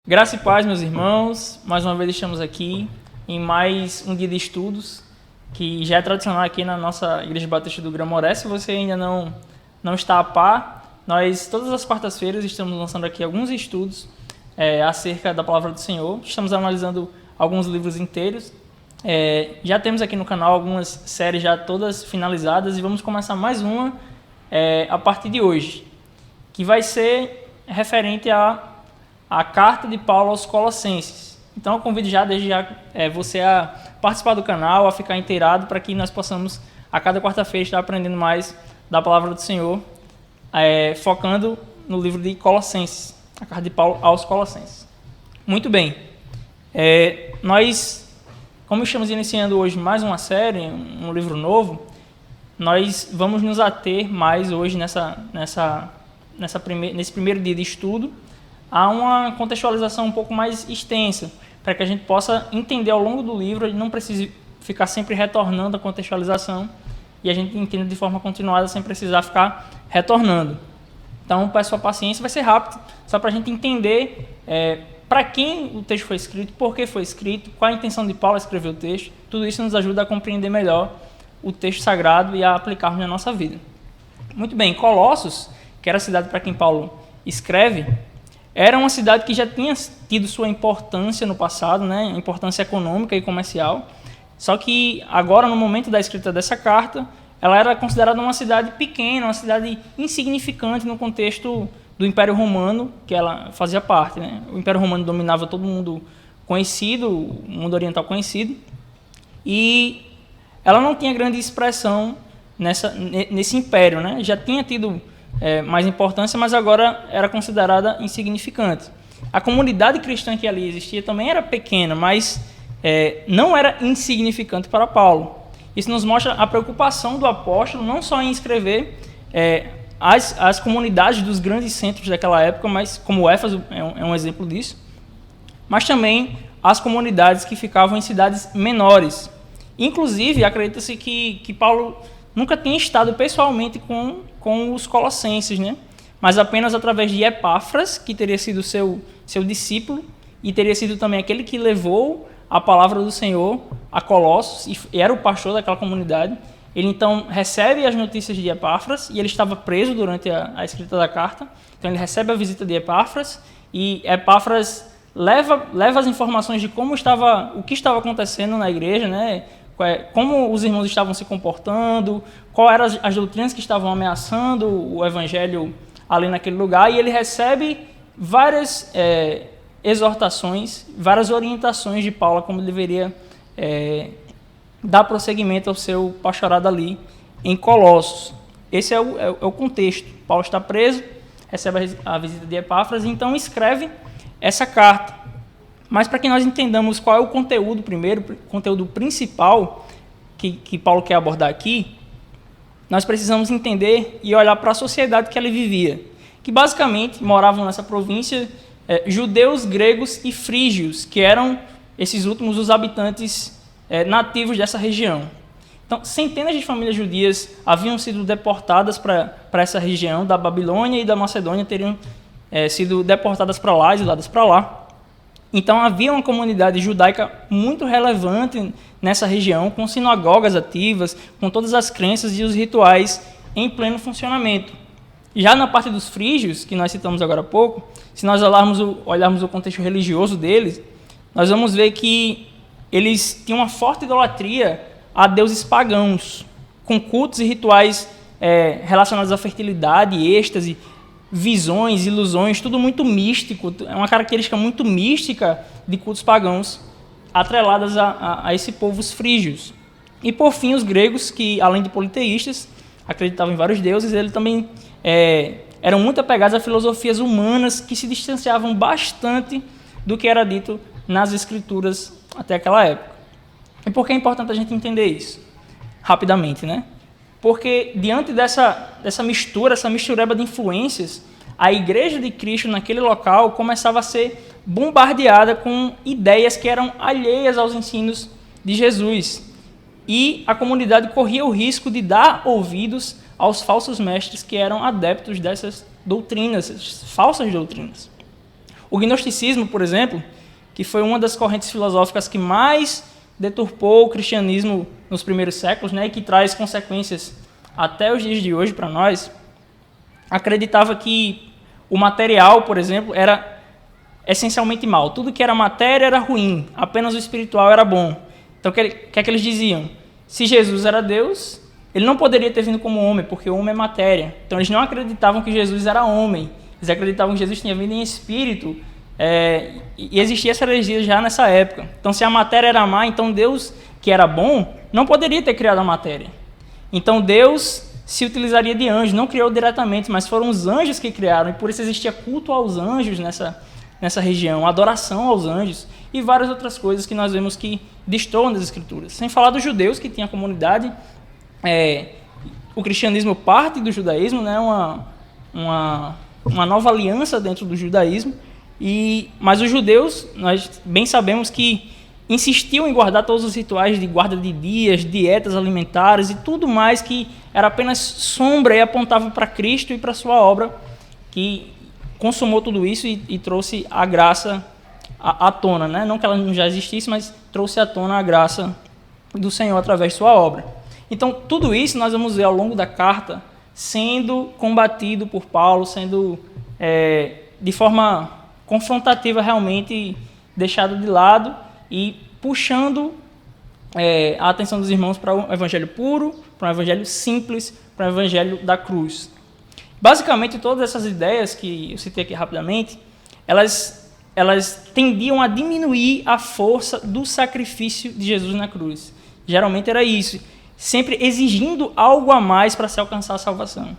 Graça e paz, meus irmãos. Mais uma vez estamos aqui em mais um dia de estudos, que já é tradicional aqui na nossa Igreja Batista do Gramoré. Se você ainda não está a par, nós todas as quartas-feiras estamos lançando aqui alguns estudos acerca da Palavra do Senhor. Estamos analisando alguns livros inteiros. Já temos aqui no canal algumas séries já todas finalizadas e vamos começar mais uma a partir de hoje, que vai ser referente a carta de Paulo aos Colossenses. Então eu convido desde já você a participar do canal, a ficar inteirado, para que nós possamos a cada quarta-feira estar aprendendo mais da Palavra do Senhor, focando no livro de Colossenses, a carta de Paulo aos Colossenses. Muito bem, nós, como estamos iniciando hoje mais uma série, um livro novo, nós vamos nos ater mais hoje nesse primeiro dia de estudo a uma contextualização um pouco mais extensa, para que a gente possa entender ao longo do livro, e não precise ficar sempre retornando a contextualização, e a gente entenda de forma continuada sem precisar ficar retornando. Então, peço a paciência, vai ser rápido, só para a gente entender para quem o texto foi escrito, por que foi escrito, qual a intenção de Paulo a escrever o texto. Tudo isso nos ajuda a compreender melhor o texto sagrado e a aplicarmos na nossa vida. Muito bem, Colossos, que era a cidade para quem Paulo escreve, era uma cidade que já tinha tido sua importância no passado, né? Importância econômica e comercial. Só que agora, no momento da escrita dessa carta, ela era considerada uma cidade pequena, uma cidade insignificante no contexto do Império Romano, que ela fazia parte, né? O Império Romano dominava todo mundo conhecido, o mundo oriental conhecido, e ela não tinha grande expressão nesse império, né? Já tinha tido mais importância, mas agora era considerada insignificante. A comunidade cristã que ali existia também era pequena, mas não era insignificante para Paulo. Isso nos mostra a preocupação do apóstolo, não só em escrever as comunidades dos grandes centros daquela época, mas como Éfeso é um exemplo disso, mas também as comunidades que ficavam em cidades menores. Inclusive, acredita-se que Paulo nunca tinha estado pessoalmente com os colossenses, né? Mas apenas através de Epáfras, que teria sido seu discípulo e teria sido também aquele que levou a palavra do Senhor a Colossos e era o pastor daquela comunidade. Ele então recebe as notícias de Epáfras e ele estava preso durante a escrita da carta. Então ele recebe a visita de Epáfras e Epáfras leva as informações de o que estava acontecendo na igreja, né? Como os irmãos estavam se comportando, quais eram as doutrinas que estavam ameaçando o evangelho ali naquele lugar, e ele recebe várias exortações, várias orientações de Paulo como ele deveria dar prosseguimento ao seu pastorado ali em Colossos. Esse é o contexto. Paulo está preso, recebe a visita de Epáfras e então escreve essa carta. Mas para que nós entendamos qual é o conteúdo conteúdo principal que Paulo quer abordar aqui, nós precisamos entender e olhar para a sociedade que ele vivia, que basicamente moravam nessa província judeus, gregos e frígios, que eram esses últimos os habitantes nativos dessa região. Então, centenas de famílias judias haviam sido deportadas para essa região, da Babilônia e da Macedônia teriam sido deportadas para lá, exiladas para lá. Então, havia uma comunidade judaica muito relevante nessa região, com sinagogas ativas, com todas as crenças e os rituais em pleno funcionamento. Já na parte dos frígios, que nós citamos agora há pouco, se nós olharmos o contexto religioso deles, nós vamos ver que eles tinham uma forte idolatria a deuses pagãos, com cultos e rituais relacionados à fertilidade, êxtase, visões, ilusões, tudo muito místico, é uma característica muito mística de cultos pagãos atreladas a esse povo, os frígios. E por fim, os gregos, que além de politeístas, acreditavam em vários deuses, eles também eram muito apegados a filosofias humanas que se distanciavam bastante do que era dito nas escrituras até aquela época. E por que é importante a gente entender isso? Rapidamente, né? Porque diante dessa mistura, essa mistureba de influências, a igreja de Cristo naquele local começava a ser bombardeada com ideias que eram alheias aos ensinos de Jesus. E a comunidade corria o risco de dar ouvidos aos falsos mestres que eram adeptos dessas doutrinas, essas falsas doutrinas. O gnosticismo, por exemplo, que foi uma das correntes filosóficas que mais deturpou o cristianismo nos primeiros séculos, né, e que traz consequências até os dias de hoje para nós, acreditava que o material, por exemplo, era essencialmente mal. Tudo que era matéria era ruim, apenas o espiritual era bom. Então, o que é que eles diziam? Se Jesus era Deus, ele não poderia ter vindo como homem, porque o homem é matéria. Então, eles não acreditavam que Jesus era homem. Eles acreditavam que Jesus tinha vindo em espírito. E existia essa heresia já nessa época. Então, se a matéria era má, então Deus, que era bom, não poderia ter criado a matéria. Então, Deus se utilizaria de anjos, não criou diretamente, mas foram os anjos que criaram, e por isso existia culto aos anjos nessa região, adoração aos anjos, e várias outras coisas que nós vemos que destoam das Escrituras. Sem falar dos judeus, que tinham a comunidade, o cristianismo parte do judaísmo, né, uma nova aliança dentro do judaísmo, mas os judeus, nós bem sabemos que insistiam em guardar todos os rituais de guarda de dias, dietas alimentares e tudo mais que era apenas sombra e apontava para Cristo e para a sua obra, que consumou tudo isso e trouxe a graça à tona, né? Não que ela não já existisse, mas trouxe à tona a graça do Senhor através de sua obra. Então, tudo isso nós vamos ver ao longo da carta sendo combatido por Paulo, sendo de forma confrontativa realmente deixado de lado e puxando a atenção dos irmãos para o evangelho puro, para o evangelho simples, para o evangelho da cruz. Basicamente, todas essas ideias que eu citei aqui rapidamente, elas tendiam a diminuir a força do sacrifício de Jesus na cruz. Geralmente era isso, sempre exigindo algo a mais para se alcançar a salvação.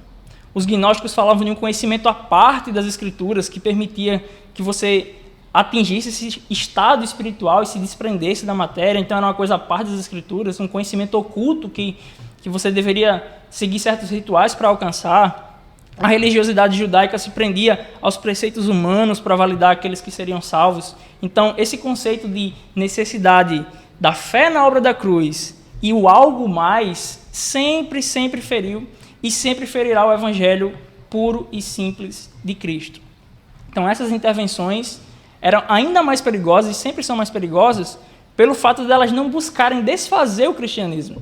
Os gnósticos falavam de um conhecimento à parte das Escrituras que permitia que você atingisse esse estado espiritual e se desprendesse da matéria. Então era uma coisa à parte das Escrituras, um conhecimento oculto que você deveria seguir certos rituais para alcançar. A religiosidade judaica se prendia aos preceitos humanos para validar aqueles que seriam salvos. Então esse conceito de necessidade da fé na obra da cruz e o algo mais sempre feriu e sempre ferirá o evangelho puro e simples de Cristo. Então essas intervenções eram ainda mais perigosas e sempre são mais perigosas pelo fato de elas não buscarem desfazer o cristianismo.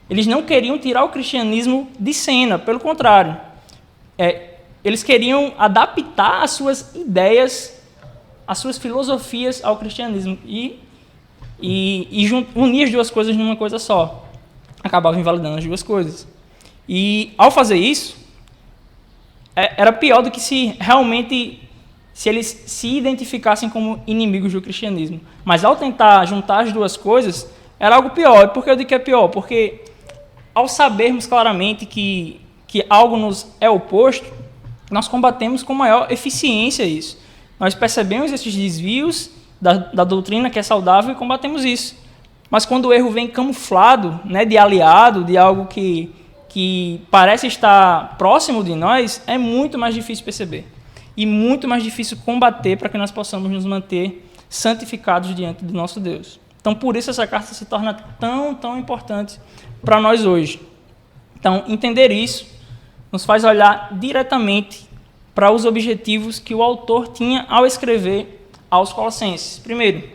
Eles não queriam tirar o cristianismo de cena, pelo contrário. Eles queriam adaptar as suas ideias, as suas filosofias ao cristianismo e unir as duas coisas numa coisa só. Acabavam invalidando as duas coisas. E ao fazer isso, era pior do que se eles se identificassem como inimigos do cristianismo. Mas ao tentar juntar as duas coisas, era algo pior. E por que eu digo que é pior? Porque ao sabermos claramente que algo nos é oposto, nós combatemos com maior eficiência isso. Nós percebemos esses desvios da doutrina que é saudável e combatemos isso. Mas quando o erro vem camuflado, né, de aliado, de algo que parece estar próximo de nós, é muito mais difícil perceber. E muito mais difícil combater para que nós possamos nos manter santificados diante do nosso Deus. Então, por isso essa carta se torna tão importante para nós hoje. Então, entender isso nos faz olhar diretamente para os objetivos que o autor tinha ao escrever aos Colossenses. Primeiro,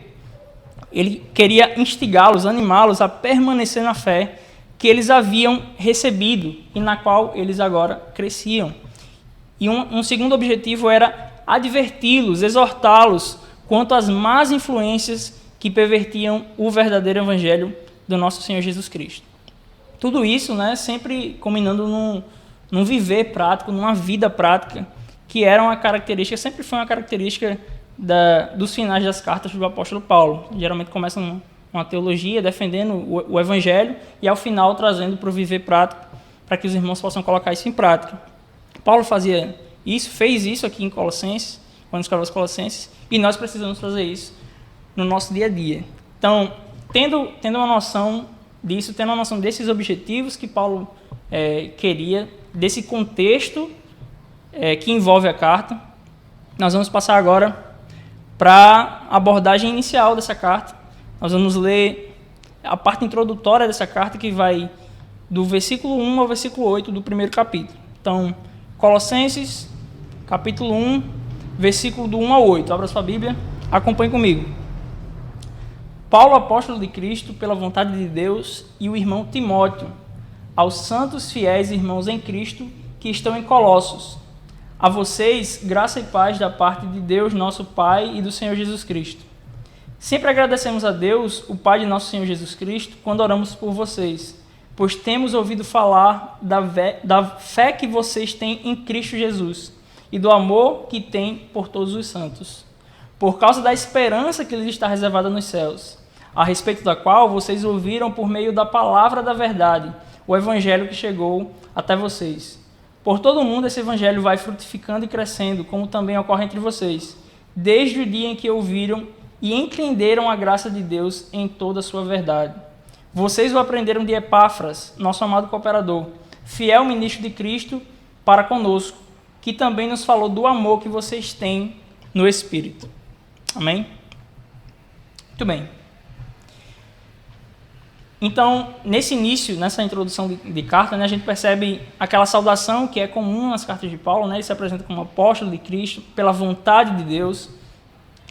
ele queria instigá-los, animá-los a permanecer na fé que eles haviam recebido e na qual eles agora cresciam. E um segundo objetivo era adverti-los, exortá-los quanto às más influências que pervertiam o verdadeiro evangelho do nosso Senhor Jesus Cristo. Tudo isso, né, sempre combinando num viver prático, numa vida prática, que era uma característica, sempre foi uma característica dos finais das cartas do apóstolo Paulo. Geralmente começam uma teologia defendendo o evangelho e ao final trazendo para o viver prático, para que os irmãos possam colocar isso em prática. Paulo fazia isso, fez isso aqui em Colossenses, quando escreveu os Colossenses, e nós precisamos fazer isso no nosso dia a dia. Então, tendo uma noção disso, tendo uma noção desses objetivos que Paulo queria, desse contexto que envolve a carta, nós vamos passar agora para a abordagem inicial dessa carta. Nós vamos ler a parte introdutória dessa carta, que vai do versículo 1 ao versículo 8 do primeiro capítulo. Então, Colossenses, capítulo 1, versículo do 1 ao 8. Abra sua Bíblia, acompanhe comigo. Paulo, apóstolo de Cristo, pela vontade de Deus, e o irmão Timóteo, aos santos fiéis irmãos em Cristo que estão em Colossos. A vocês, graça e paz da parte de Deus, nosso Pai, e do Senhor Jesus Cristo. Sempre agradecemos a Deus, o Pai de nosso Senhor Jesus Cristo, quando oramos por vocês, pois temos ouvido falar da fé que vocês têm em Cristo Jesus e do amor que têm por todos os santos, por causa da esperança que lhes está reservada nos céus, a respeito da qual vocês ouviram por meio da palavra da verdade, o evangelho que chegou até vocês. Por todo o mundo esse evangelho vai frutificando e crescendo, como também ocorre entre vocês, desde o dia em que ouviram e entenderam a graça de Deus em toda a sua verdade. Vocês o aprenderam de Epáfras, nosso amado cooperador, fiel ministro de Cristo para conosco, que também nos falou do amor que vocês têm no Espírito. Amém? Muito bem. Então, nesse início, nessa introdução de carta, né, a gente percebe aquela saudação que é comum nas cartas de Paulo, né, ele se apresenta como apóstolo de Cristo, pela vontade de Deus,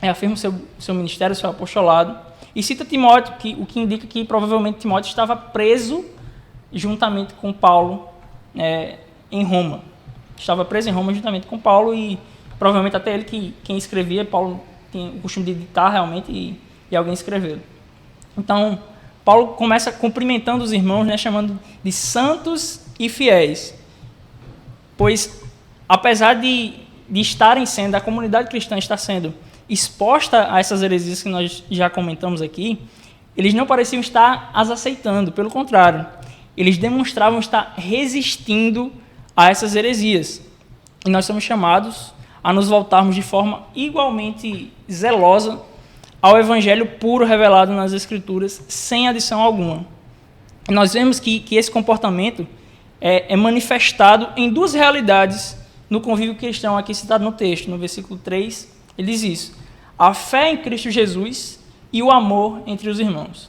afirma o seu ministério, o seu apostolado, e cita Timóteo, o que indica que provavelmente Timóteo estava preso juntamente com Paulo em Roma. Estava preso em Roma juntamente com Paulo e provavelmente até ele, quem escrevia, Paulo tinha o costume de editar realmente e alguém escreveu. Então, Paulo começa cumprimentando os irmãos, né, chamando de santos e fiéis, pois apesar de estarem sendo, a comunidade cristã está sendo exposta a essas heresias que nós já comentamos aqui, eles não pareciam estar as aceitando, pelo contrário, eles demonstravam estar resistindo a essas heresias. E nós somos chamados a nos voltarmos de forma igualmente zelosa ao evangelho puro revelado nas Escrituras, sem adição alguma. E nós vemos que esse comportamento é manifestado em duas realidades no convívio cristão aqui citado no texto. No versículo 3, ele diz isso: a fé em Cristo Jesus e o amor entre os irmãos.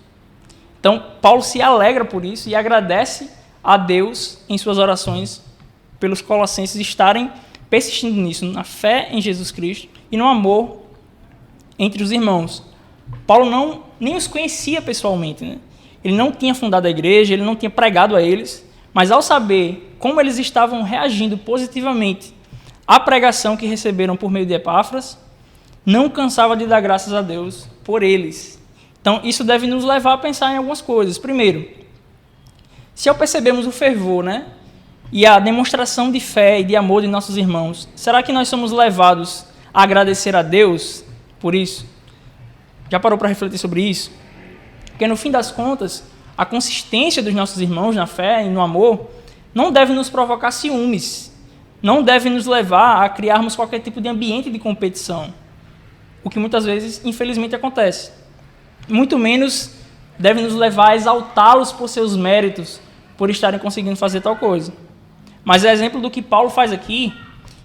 Então, Paulo se alegra por isso e agradece a Deus em suas orações pelos colossenses estarem persistindo nisso, na fé em Jesus Cristo e no amor entre os irmãos. Paulo nem os conhecia pessoalmente, né? Ele não tinha fundado a igreja, ele não tinha pregado a eles, mas ao saber como eles estavam reagindo positivamente à pregação que receberam por meio de Epáfras, não cansava de dar graças a Deus por eles. Então, isso deve nos levar a pensar em algumas coisas. Primeiro, se ao percebermos o fervor, né, e a demonstração de fé e de amor de nossos irmãos, será que nós somos levados a agradecer a Deus por isso? Já parou para refletir sobre isso? Porque, no fim das contas, a consistência dos nossos irmãos na fé e no amor não deve nos provocar ciúmes, não deve nos levar a criarmos qualquer tipo de ambiente de competição, o que muitas vezes, infelizmente, acontece. Muito menos deve nos levar a exaltá-los por seus méritos, por estarem conseguindo fazer tal coisa. Mas é exemplo do que Paulo faz aqui,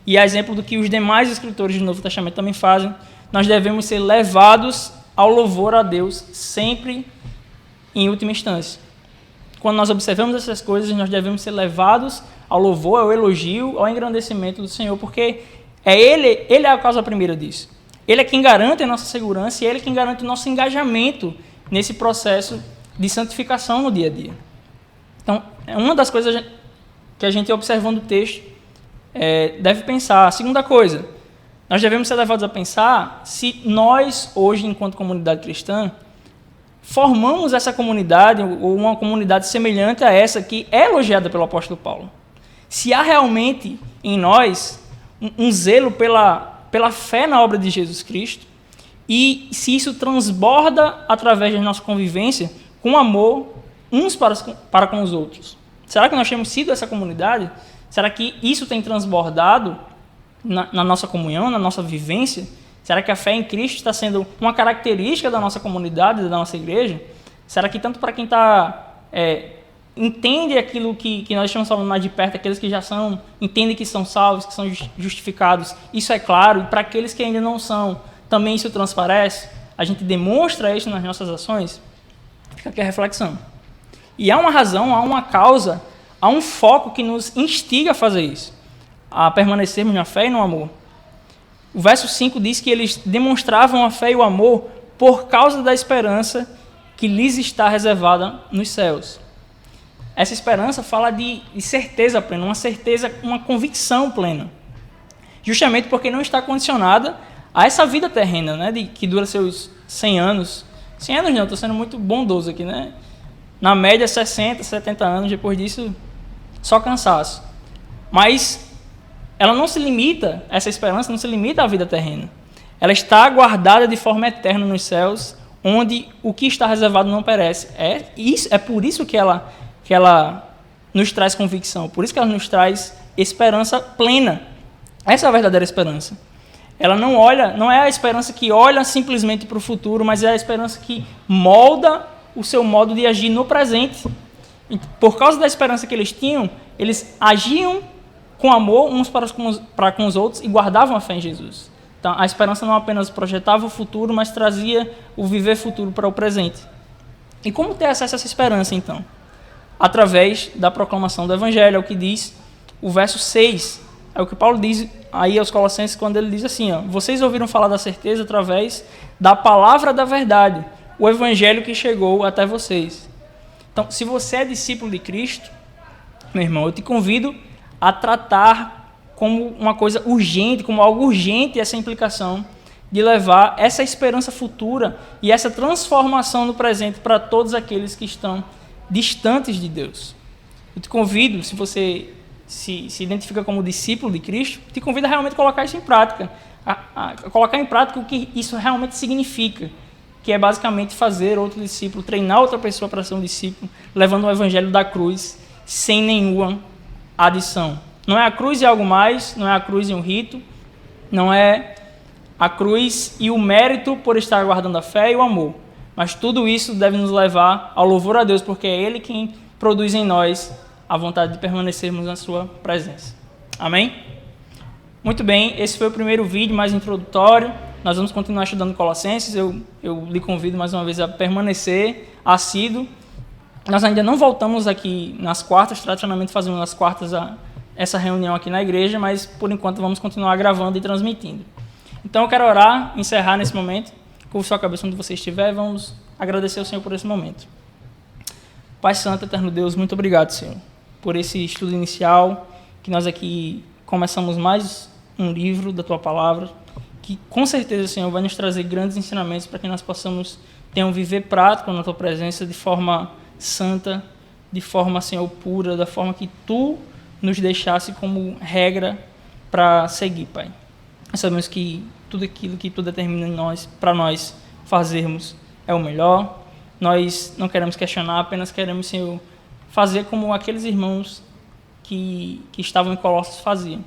e é exemplo do que os demais escritores do Novo Testamento também fazem. Nós devemos ser levados ao louvor a Deus, sempre em última instância. Quando nós observamos essas coisas, nós devemos ser levados ao louvor, ao elogio, ao engrandecimento do Senhor, porque Ele é a causa primeira disso. Ele é quem garante a nossa segurança e Ele é quem garante o nosso engajamento nesse processo de santificação no dia a dia. Então, é uma das coisas que a gente, observando o texto, deve pensar. A segunda coisa, nós devemos ser levados a pensar se nós, hoje, enquanto comunidade cristã, formamos essa comunidade, ou uma comunidade semelhante a essa que é elogiada pelo apóstolo Paulo. Se há realmente em nós um zelo pela fé na obra de Jesus Cristo, e se isso transborda através da nossa convivência com amor uns para com os outros. Será que nós temos sido essa comunidade? Será que isso tem transbordado na nossa comunhão, na nossa vivência? Será que a fé em Cristo está sendo uma característica da nossa comunidade, da nossa igreja? Será que tanto para quem entende aquilo que nós estamos falando mais de perto, aqueles que já entendem que são salvos, que são justificados, isso é claro, e para aqueles que ainda não são, também isso transparece? A gente demonstra isso nas nossas ações? Fica aqui a reflexão. E há uma razão, há uma causa, há um foco que nos instiga a fazer isso, a permanecermos na fé e no amor. O verso 5 diz que eles demonstravam a fé e o amor por causa da esperança que lhes está reservada nos céus. Essa esperança fala de certeza plena, uma certeza, uma convicção plena. Justamente porque não está condicionada a essa vida terrena, né, que dura seus 100 anos. 100 anos não, estou sendo muito bondoso aqui, né? Na média, 60, 70 anos, depois disso, só cansaço. Mas ela não se limita, essa esperança não se limita à vida terrena. Ela está guardada de forma eterna nos céus, onde o que está reservado não perece. É por isso que ela nos traz convicção, por isso que ela nos traz esperança plena. Essa é a verdadeira esperança. Ela não é a esperança que olha simplesmente para o futuro, mas é a esperança que molda o seu modo de agir no presente. Por causa da esperança que eles tinham, eles agiam com amor uns para com os outros e guardavam a fé em Jesus. Então, a esperança não apenas projetava o futuro, mas trazia o viver futuro para o presente. E como ter acesso a essa esperança, então? Através da proclamação do Evangelho, é o que diz o verso 6. É o que Paulo diz aí aos Colossenses quando ele diz assim, ó, vocês ouviram falar da certeza através da palavra da verdade, o Evangelho que chegou até vocês. Então, se você é discípulo de Cristo, meu irmão, eu te convido a tratar como uma coisa urgente, como algo urgente essa implicação de levar essa esperança futura e essa transformação no presente para todos aqueles que estão distantes de Deus. Eu te convido, se você se identifica como discípulo de Cristo, te convido a realmente colocar isso em prática, a colocar em prática o que isso realmente significa, que é basicamente fazer outro discípulo, treinar outra pessoa para ser um discípulo, levando o evangelho da cruz sem nenhuma adição. Não é a cruz e algo mais, não é a cruz e um rito, não é a cruz e o mérito por estar guardando a fé e o amor, mas tudo isso deve nos levar ao louvor a Deus, porque é Ele quem produz em nós a vontade de permanecermos na sua presença. Amém? Muito bem, esse foi o primeiro vídeo mais introdutório. Nós vamos continuar estudando Colossenses. Eu lhe convido mais uma vez a permanecer assíduo. Nós ainda não voltamos aqui nas quartas, tradicionalmente fazemos nas quartas essa reunião aqui na igreja, mas por enquanto vamos continuar gravando e transmitindo. Então eu quero orar, encerrar nesse momento. Curva sua cabeça onde você estiver e vamos agradecer ao Senhor por esse momento. Pai Santo, Eterno Deus, muito obrigado, Senhor, por esse estudo inicial, que nós aqui começamos mais um livro da Tua Palavra, que com certeza, Senhor, vai nos trazer grandes ensinamentos para que nós possamos ter um viver prático na Tua presença de forma santa, de forma, Senhor, pura, da forma que Tu nos deixasse como regra para seguir, Pai. Nós sabemos que tudo aquilo que Tu determina em nós, para nós fazermos, é o melhor. Nós não queremos questionar, apenas queremos, Senhor, fazer como aqueles irmãos que estavam em Colossos faziam.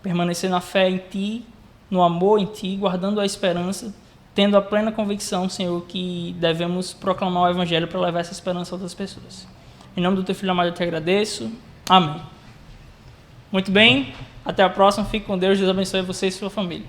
Permanecer na fé em Ti, no amor em Ti, guardando a esperança, tendo a plena convicção, Senhor, que devemos proclamar o Evangelho para levar essa esperança a outras pessoas. Em nome do Teu Filho amado eu te agradeço. Amém. Muito bem, até a próxima. Fique com Deus. Deus abençoe você e sua família.